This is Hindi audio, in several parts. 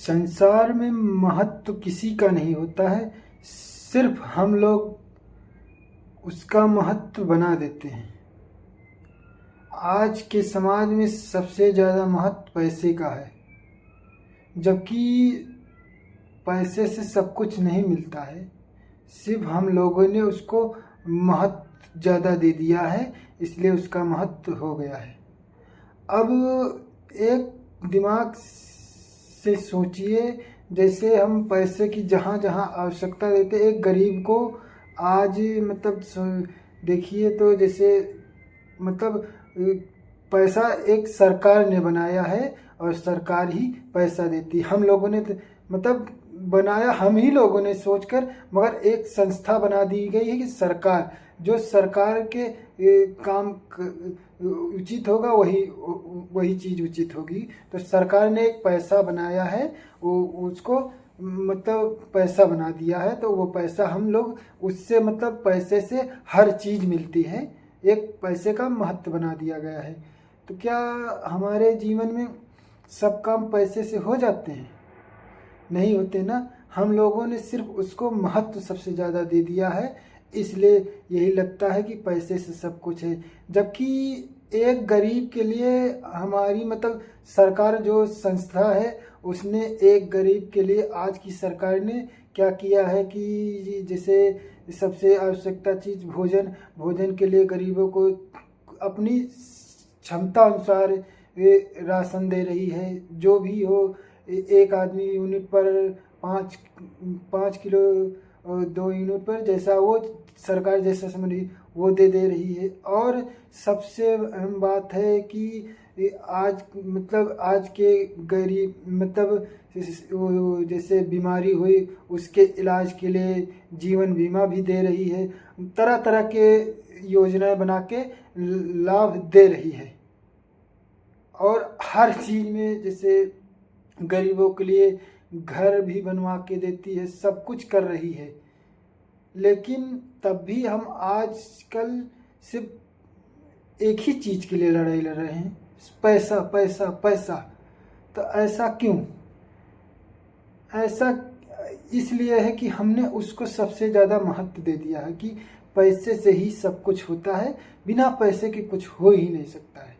संसार में महत्व किसी का नहीं होता है, सिर्फ हम लोग उसका महत्व बना देते हैं। आज के समाज में सबसे ज़्यादा महत्व पैसे का है, जबकि पैसे से सब कुछ नहीं मिलता है। सिर्फ हम लोगों ने उसको महत्व ज़्यादा दे दिया है, इसलिए उसका महत्व हो गया है। अब एक दिमाग से सोचिए, जैसे हम पैसे की जहाँ जहाँ आवश्यकता देते, एक गरीब को आज देखिए तो जैसे पैसा एक सरकार ने बनाया है और सरकार ही पैसा देती है। हम लोगों ने बनाया हम ही लोगों ने सोचकर, मगर एक संस्था बना दी गई है कि सरकार, जो सरकार के काम उचित होगा वही चीज़ उचित होगी। तो सरकार ने एक पैसा बनाया है, वो उसको पैसा बना दिया है, तो वो पैसा हम लोग उससे पैसे से हर चीज़ मिलती है। एक पैसे का महत्व बना दिया गया है। तो क्या हमारे जीवन में सब काम पैसे से हो जाते हैं? नहीं होते ना। हम लोगों ने सिर्फ उसको महत्व सबसे ज़्यादा दे दिया है, इसलिए यही लगता है कि पैसे से सब कुछ है। जबकि एक गरीब के लिए हमारी सरकार जो संस्था है, उसने एक गरीब के लिए, आज की सरकार ने क्या किया है कि जैसे सबसे आवश्यकता चीज़ भोजन के लिए गरीबों को अपनी क्षमता अनुसार राशन दे रही है। जो भी हो, एक आदमी यूनिट पर 5 किलो और 2 यूनिट पर, जैसा वो सरकार जैसा समझ रही वो दे रही है। और सबसे अहम बात है कि आज के गरीब जैसे बीमारी हुई, उसके इलाज के लिए जीवन बीमा भी दे रही है। तरह तरह के योजनाएं बना के लाभ दे रही है। और हर चीज़ में जैसे गरीबों के लिए घर भी बनवा के देती है, सब कुछ कर रही है। लेकिन तब भी हम आजकल सिर्फ एक ही चीज़ के लिए लड़ाई लड़ रहे हैं, पैसा पैसा पैसा। तो ऐसा क्यों? ऐसा इसलिए है कि हमने उसको सबसे ज़्यादा महत्व दे दिया है कि पैसे से ही सब कुछ होता है, बिना पैसे के कुछ हो ही नहीं सकता है।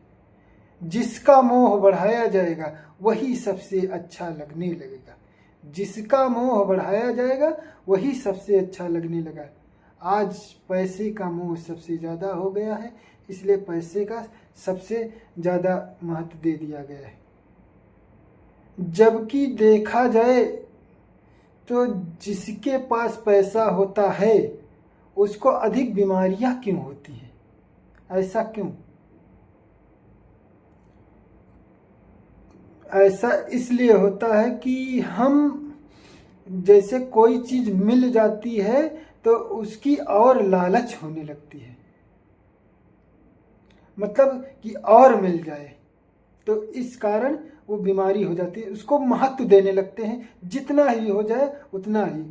जिसका मोह बढ़ाया जाएगा वही सबसे अच्छा लगने लगेगा। जिसका मोह बढ़ाया जाएगा वही सबसे अच्छा लगने लगा। आज पैसे का मोह सबसे ज़्यादा हो गया है, इसलिए पैसे का सबसे ज़्यादा महत्व दे दिया गया है। जबकि देखा जाए तो जिसके पास पैसा होता है उसको अधिक बीमारियां क्यों होती हैं? ऐसा क्यों? ऐसा इसलिए होता है कि हम जैसे कोई चीज़ मिल जाती है तो उसकी और लालच होने लगती है, कि और मिल जाए, तो इस कारण वो बीमारी हो जाती है। उसको महत्व देने लगते हैं, जितना ही हो जाए उतना ही।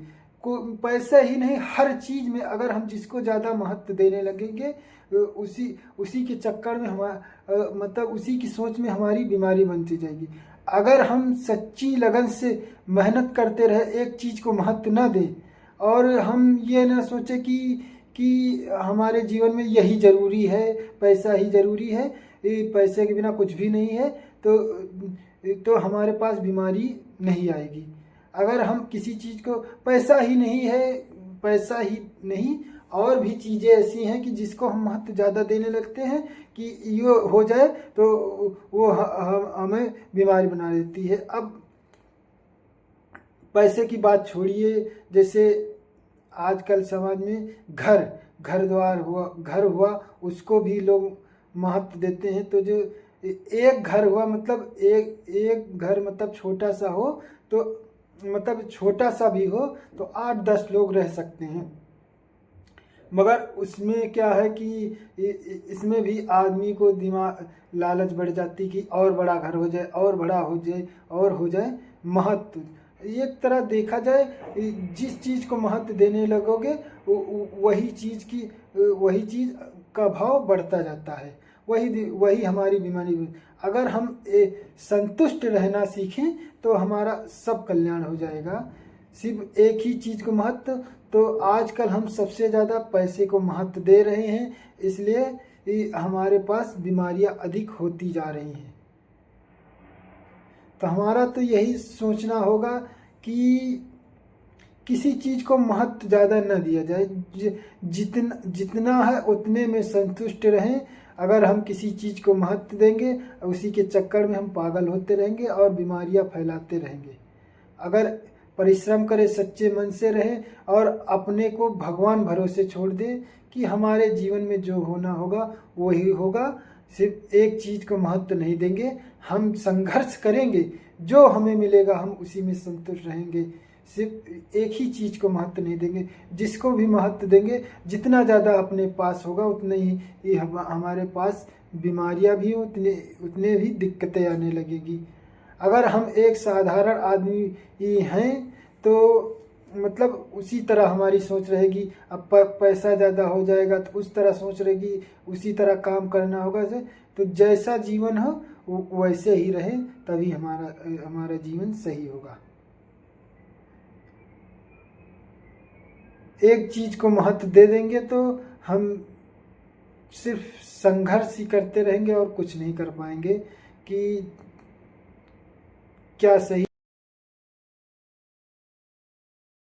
पैसा ही नहीं, हर चीज़ में अगर हम जिसको ज़्यादा महत्व देने लगेंगे, उसी के चक्कर में हमारा उसी की सोच में हमारी बीमारी बनती जाएगी। अगर हम सच्ची लगन से मेहनत करते रहे, एक चीज़ को महत्व ना दें, और हम ये ना सोचें कि हमारे जीवन में यही ज़रूरी है, पैसा ही ज़रूरी है, पैसे के बिना कुछ भी नहीं है, तो हमारे पास बीमारी नहीं आएगी। अगर हम किसी चीज़ को पैसा ही नहीं और भी चीज़ें ऐसी हैं कि जिसको हम महत्व ज़्यादा देने लगते हैं कि ये हो जाए तो वो हमें बीमारी बना देती है। अब पैसे की बात छोड़िए, जैसे आजकल समाज में घर हुआ उसको भी लोग महत्व देते हैं। तो जो एक घर हुआ एक घर छोटा सा हो, तो छोटा सा भी हो तो 8-10 लोग रह सकते हैं। मगर उसमें क्या है कि इसमें भी आदमी को दिमाग लालच बढ़ जाती कि और बड़ा घर हो जाए, और बड़ा हो जाए, और हो जाए महत्व। एक तरह देखा जाए, जिस चीज़ को महत्व देने लगोगे वही चीज़ का भाव बढ़ता जाता है। वही वही हमारी बीमारी। अगर हम संतुष्ट रहना सीखें तो हमारा सब कल्याण हो जाएगा। सिर्फ एक ही चीज़ को महत्व, तो आजकल हम सबसे ज़्यादा पैसे को महत्व दे रहे हैं, इसलिए हमारे पास बीमारियां अधिक होती जा रही हैं। तो हमारा तो यही सोचना होगा कि किसी चीज़ को महत्व ज़्यादा न दिया जाए, जितना है उतने में संतुष्ट रहें। अगर हम किसी चीज़ को महत्व देंगे, उसी के चक्कर में हम पागल होते रहेंगे और बीमारियां फैलाते रहेंगे। अगर परिश्रम करें, सच्चे मन से रहें और अपने को भगवान भरोसे छोड़ दें कि हमारे जीवन में जो होना होगा वही होगा। सिर्फ एक चीज़ को महत्व नहीं देंगे, हम संघर्ष करेंगे, जो हमें मिलेगा हम उसी में संतुष्ट रहेंगे। सिर्फ एक ही चीज़ को महत्व नहीं देंगे, जिसको भी महत्व देंगे, जितना ज़्यादा अपने पास होगा उतने ही हमारे पास बीमारियां भी उतने भी दिक्कतें आने लगेगी। अगर हम एक साधारण आदमी हैं तो मतलब उसी तरह हमारी सोच रहेगी। अब पैसा ज़्यादा हो जाएगा तो उस तरह सोच रहेगी, उसी तरह काम करना होगा। तो जैसा जीवन हो वैसे ही रहे, तभी हमारा जीवन सही होगा। एक चीज़ को महत्व दे देंगे तो हम सिर्फ संघर्ष ही करते रहेंगे और कुछ नहीं कर पाएंगे कि क्या सही